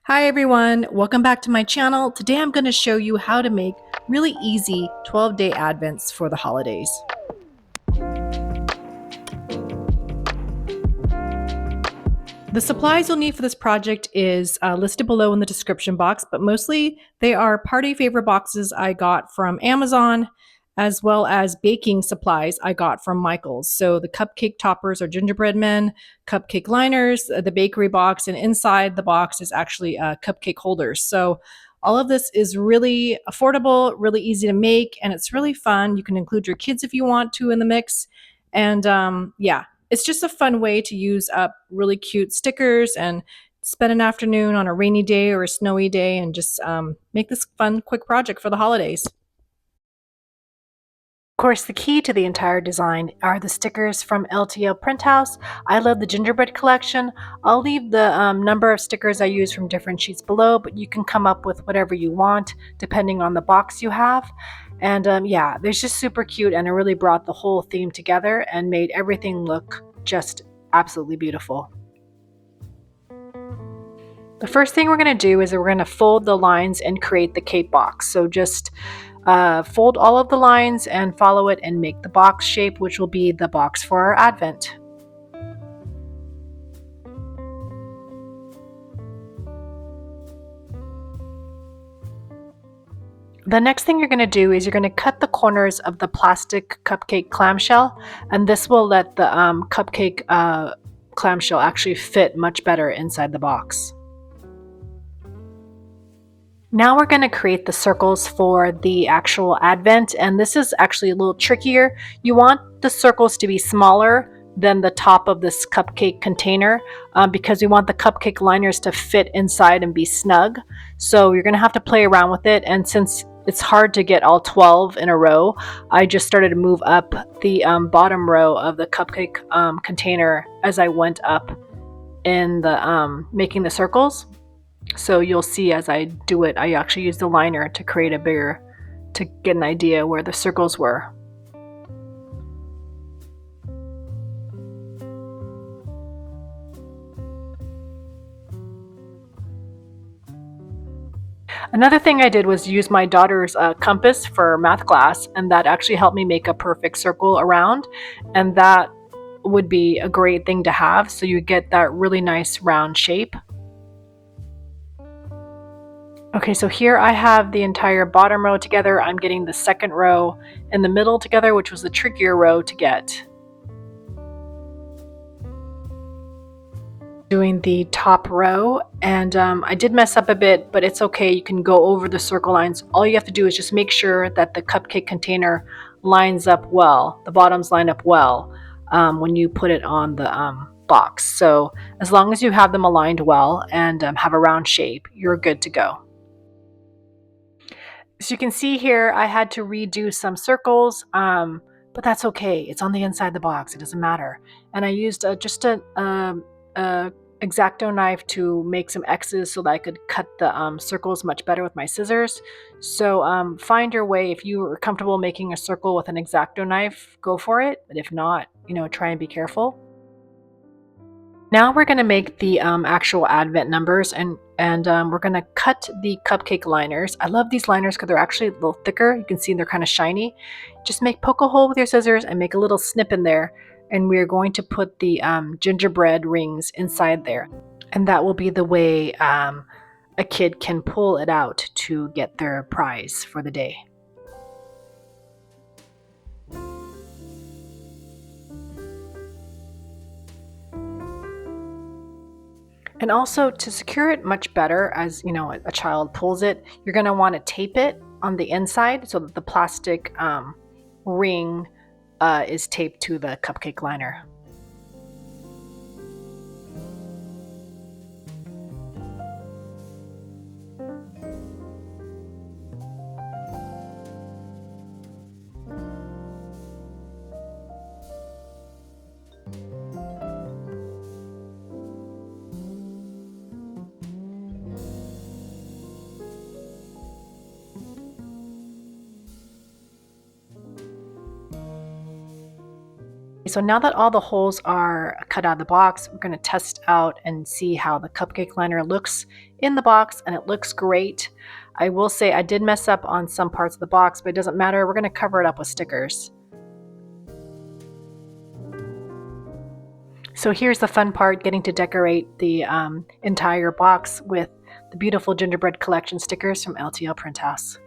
Hi everyone, welcome back to my channel. Today I'm going to show you how to make really easy 12-day advents for the holidays. The supplies you'll need for this project is listed below in the description box, but mostly they are party favor boxes I got from Amazon, as well as baking supplies I got from Michael's. So the cupcake toppers are gingerbread men, cupcake liners, the bakery box, and inside the box is actually cupcake holders. So all of this is really affordable, really easy to make, and it's really fun. You can include your kids if you want to in the mix. And yeah, it's just a fun way to use up really cute stickers and spend an afternoon on a rainy day or a snowy day and just make this fun, quick project for the holidays. Of course, the key to the entire design are the stickers from LTL PrintHouse. I love the gingerbread collection. I'll leave the number of stickers I use from different sheets below, but you can come up with whatever you want depending on the box you have. And yeah, they're just super cute, and it really brought the whole theme together and made everything look just absolutely beautiful. The first thing we're going to do is we're going to fold the lines and create the cape box. So just fold all of the lines and follow it and make the box shape, which will be the box for our advent. The next thing you're going to do is you're going to cut the corners of the plastic cupcake clamshell, and this will let the cupcake clamshell actually fit much better inside the box. Now we're going to create the circles for the actual advent, and this is actually a little trickier. You want the circles to be smaller than the top of this cupcake container because we want the cupcake liners to fit inside and be snug. So you're going to have to play around with it, and since it's hard to get all 12 in a row, I just started to move up the bottom row of the cupcake container as I went up in the making the circles. So you'll see as I do it, I actually use the liner to create a bigger, to get an idea where the circles were. Another thing I did was use my daughter's compass for math class, and that actually helped me make a perfect circle around, and that would be a great thing to have so you get that really nice round shape. Okay, so here I have the entire bottom row together. I'm getting the second row in the middle together, which was the trickier row to get. Doing the top row, and I did mess up a bit, but it's okay. You can go over the circle lines. All you have to do is just make sure that the cupcake container lines up well, the bottoms line up well when you put it on the box. So as long as you have them aligned well and have a round shape, you're good to go. So you can see here, I had to redo some circles, but that's okay. It's on the inside the box. It doesn't matter. And I used just a X-Acto knife to make some X's so that I could cut the circles much better with my scissors. So find your way. If you are comfortable making a circle with an X-Acto knife, go for it. But if not, try and be careful. Now we're going to make the actual advent numbers, and we're going to cut the cupcake liners. I love these liners because they're actually a little thicker. You can see they're kind of shiny. Just poke a hole with your scissors and make a little snip in there, and we're going to put the gingerbread rings inside there, and that will be the way a kid can pull it out to get their prize for the day. And also, to secure it much better, as a child pulls it, you're going to want to tape it on the inside so that the plastic ring is taped to the cupcake liner. so now that all the holes are cut out of the box, we're going to test out and see how the cupcake liner looks in the box, and it looks great. I will say I did mess up on some parts of the box, but it doesn't matter. We're going to cover it up with stickers. So here's the fun part, getting to decorate the entire box with the beautiful Gingerbread Collection stickers from LTL PrintHouse.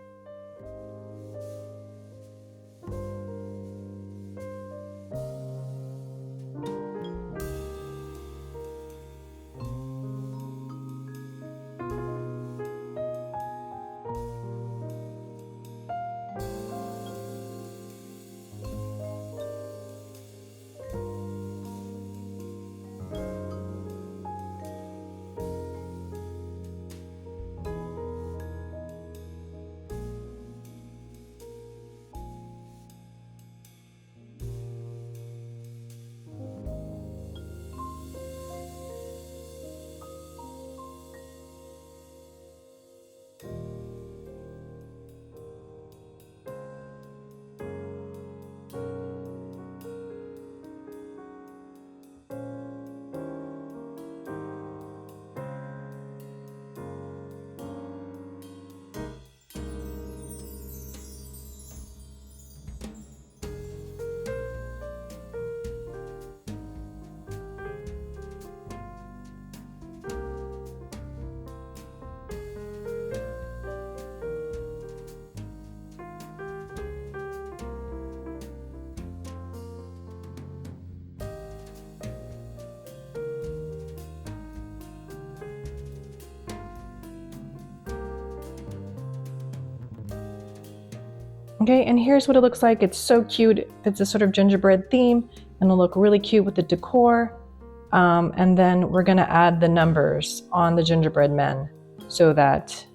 Okay, and here's what it looks like. It's so cute. It's a sort of gingerbread theme, and it'll look really cute with the decor. And then we're gonna add the numbers on the gingerbread men so that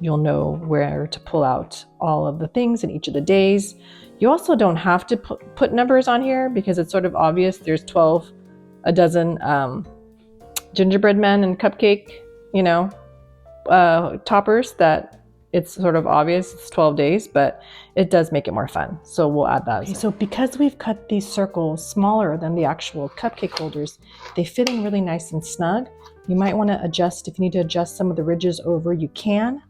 you'll know where to pull out all of the things in each of the days. You also don't have to put numbers on here because it's sort of obvious. There's a dozen gingerbread men and cupcake, toppers that it's sort of obvious it's 12 days, but it does make it more fun. So we'll add that. Okay, so because we've cut these circles smaller than the actual cupcake holders, they fit in really nice and snug. You might want to adjust, if you need to adjust some of the ridges over, you can,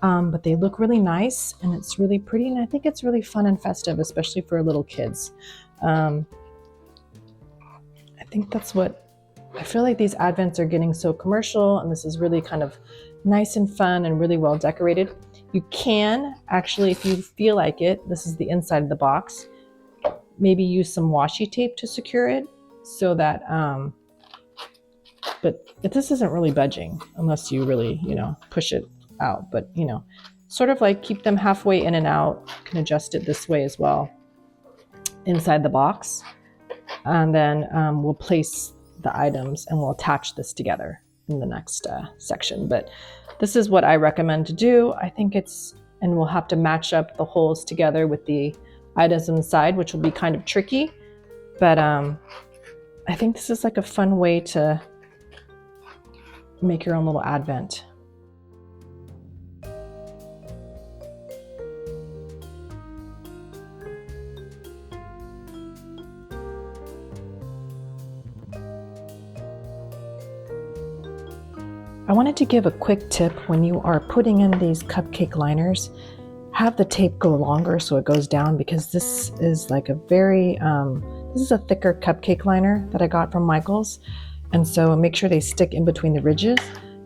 but they look really nice and it's really pretty. And I think it's really fun and festive, especially for little kids. I think that's what, I feel like these advents are getting so commercial, and this is really kind of nice and fun and really well decorated. You can actually, if you feel like it, this is the inside of the box, maybe use some washi tape to secure it so that, but this isn't really budging unless you really, push it out. But, sort of like keep them halfway in and out. You can adjust it this way as well inside the box. And then we'll place the items and we'll attach this together in the next section. But this is what I recommend to do. I think and we'll have to match up the holes together with the items inside, which will be kind of tricky. But I think this is like a fun way to make your own little advent. I wanted to give a quick tip when you are putting in these cupcake liners. Have the tape go longer so it goes down, because this is like this is a thicker cupcake liner that I got from Michael's. And so make sure they stick in between the ridges,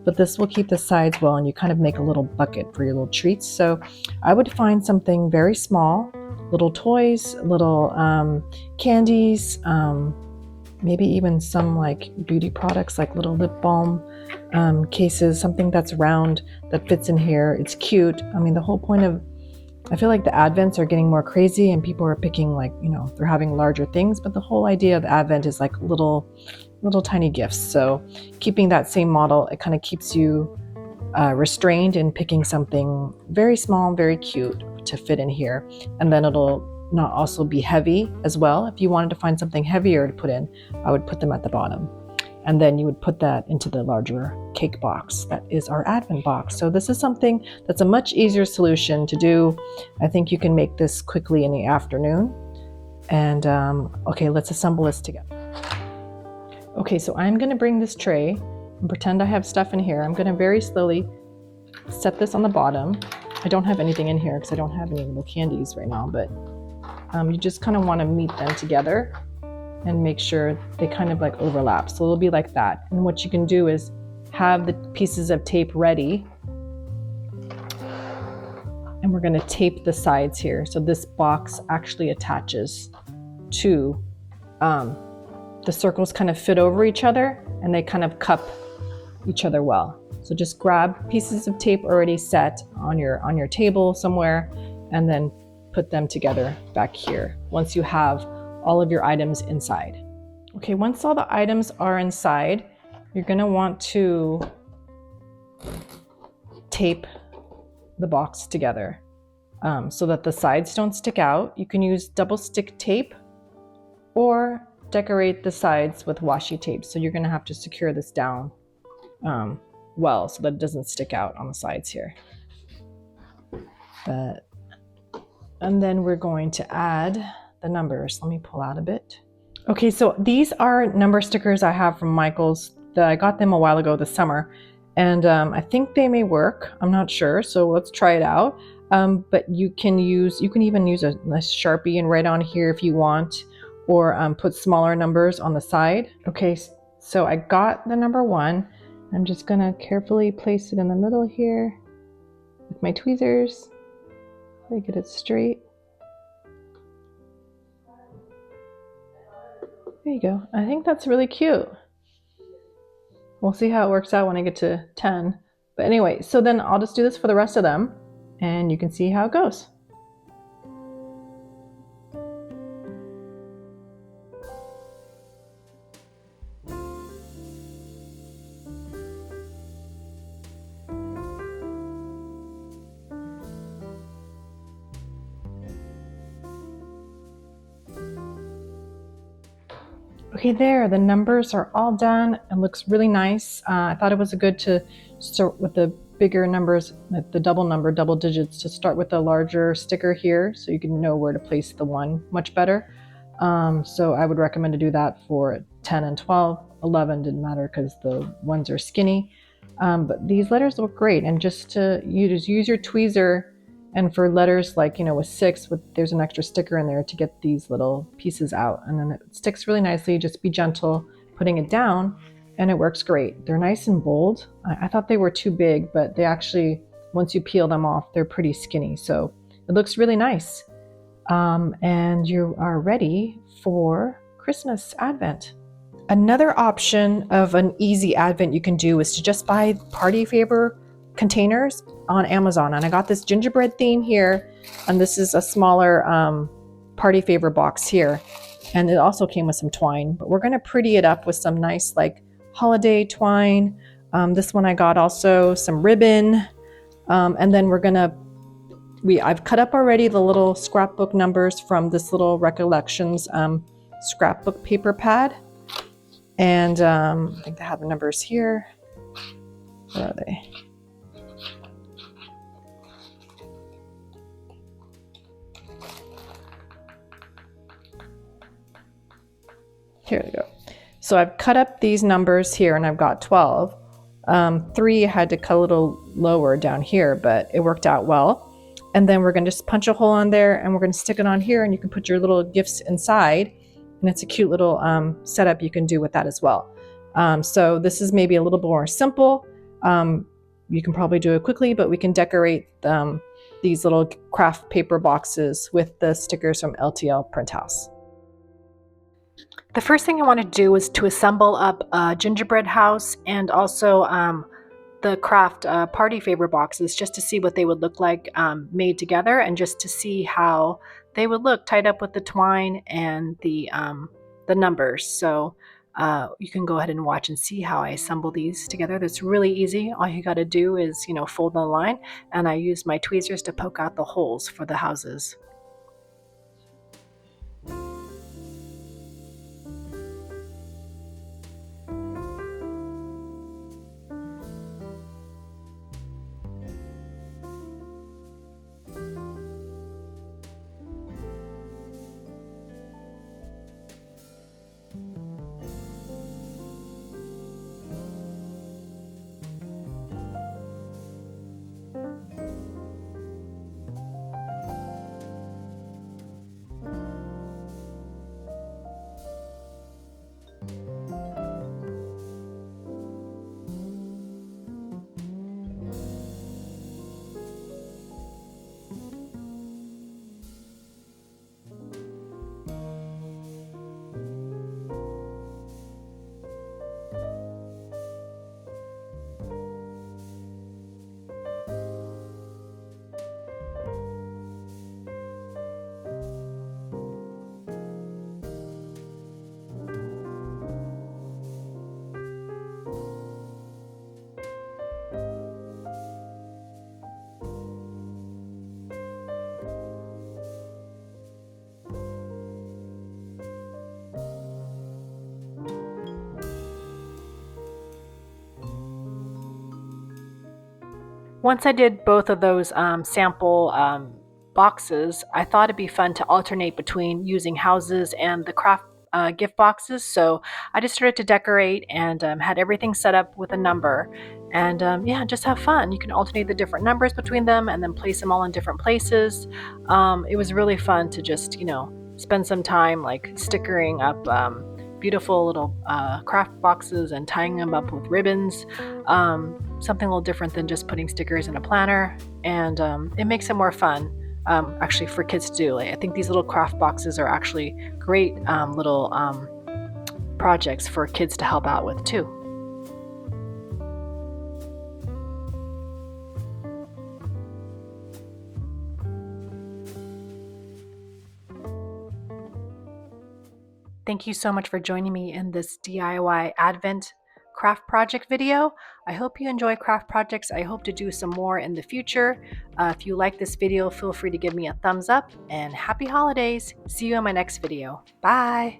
but this will keep the sides well, and you kind of make a little bucket for your little treats. So I would find something very small, little toys, little candies, maybe even some like beauty products, like little lip balm cases, something that's round that fits in here. It's cute. I mean, the whole point of, I feel like the Advents are getting more crazy and people are picking they're having larger things, but the whole idea of the Advent is like little tiny gifts. So keeping that same model, it kind of keeps you restrained in picking something very small and very cute to fit in here. And then it'll not also be heavy as well. If you wanted to find something heavier to put in, I would put them at the bottom. And then you would put that into the larger cake box. That is our Advent box. So this is something that's a much easier solution to do. I think you can make this quickly in the afternoon. And okay, let's assemble this together. Okay, so I'm gonna bring this tray and pretend I have stuff in here. I'm gonna very slowly set this on the bottom. I don't have anything in here because I don't have any little candies right now, but you just kind of want to meet them together and make sure they kind of like overlap. So it'll be like that. And what you can do is have the pieces of tape ready. And we're going to tape the sides here. So this box actually attaches to the circles, kind of fit over each other and they kind of cup each other well. So just grab pieces of tape already set on your table somewhere and then put them together back here once you have all of your items inside. Okay, once all the items are inside, you're going to want to tape the box together so that the sides don't stick out. You can use double stick tape or decorate the sides with washi tape. So you're going to have to secure this down well so that it doesn't stick out on the sides here. And then we're going to add the numbers. Let me pull out a bit. Okay, so these are number stickers I have from Michael's. I got them a while ago this summer, and I think they may work. I'm not sure, so let's try it out. But you can even use a nice Sharpie and write on here if you want, or put smaller numbers on the side. Okay, so I got the number 1. I'm just gonna carefully place it in the middle here with my tweezers. I get it straight. There you go. I think that's really cute. We'll see how it works out when I get to 10. But anyway, so then I'll just do this for the rest of them and you can see how it goes. Okay, there, the numbers are all done. It looks really nice. I thought it was good to start with the bigger numbers, the double digits, to start with the larger sticker here so you can know where to place the 1 much better. So I would recommend to do that for 10 and 12. 11 didn't matter because the ones are skinny. But these letters look great, and you just use your tweezer. And for letters like, with 6, there's an extra sticker in there to get these little pieces out. And then it sticks really nicely. Just be gentle putting it down and it works great. They're nice and bold. I thought they were too big, but they actually, once you peel them off, they're pretty skinny. So it looks really nice. And you are ready for Christmas Advent. Another option of an easy Advent you can do is to just buy party favor containers on Amazon. And I got this gingerbread theme here, and this is a smaller party favor box here. And it also came with some twine, but we're going to pretty it up with some nice like holiday twine. This one I got also some ribbon. And then I've cut up already the little scrapbook numbers from this little Recollections scrapbook paper pad. And I think they have the numbers here. Where are they? Here we go. So I've cut up these numbers here and I've got 12. 3 I had to cut a little lower down here, but it worked out well. And then we're going to just punch a hole on there and we're going to stick it on here, and you can put your little gifts inside. And it's a cute little setup you can do with that as well. So this is maybe a little bit more simple. You can probably do it quickly, but we can decorate these little craft paper boxes with the stickers from LTL PrintHouse. The first thing I want to do is to assemble up a gingerbread house and also the Kraft party favor boxes, just to see what they would look like made together, and just to see how they would look tied up with the twine and the numbers. So you can go ahead and watch and see how I assemble these together. That's really easy. All you got to do is, fold the line, and I use my tweezers to poke out the holes for the houses. Once I did both of those sample boxes, I thought it'd be fun to alternate between using houses and the craft gift boxes. So I just started to decorate and had everything set up with a number. And yeah, just have fun. You can alternate the different numbers between them and then place them all in different places. It was really fun to just, spend some time like stickering up beautiful little craft boxes and tying them up with ribbons. Something a little different than just putting stickers in a planner, and it makes it more fun. Actually, for kids to do. Like, I think these little craft boxes are actually great little projects for kids to help out with too. Thank you so much for joining me in this DIY Advent craft project video. I hope you enjoy craft projects. I hope to do some more in the future. If you like this video, feel free to give me a thumbs up, and happy holidays. See you in my next video. Bye.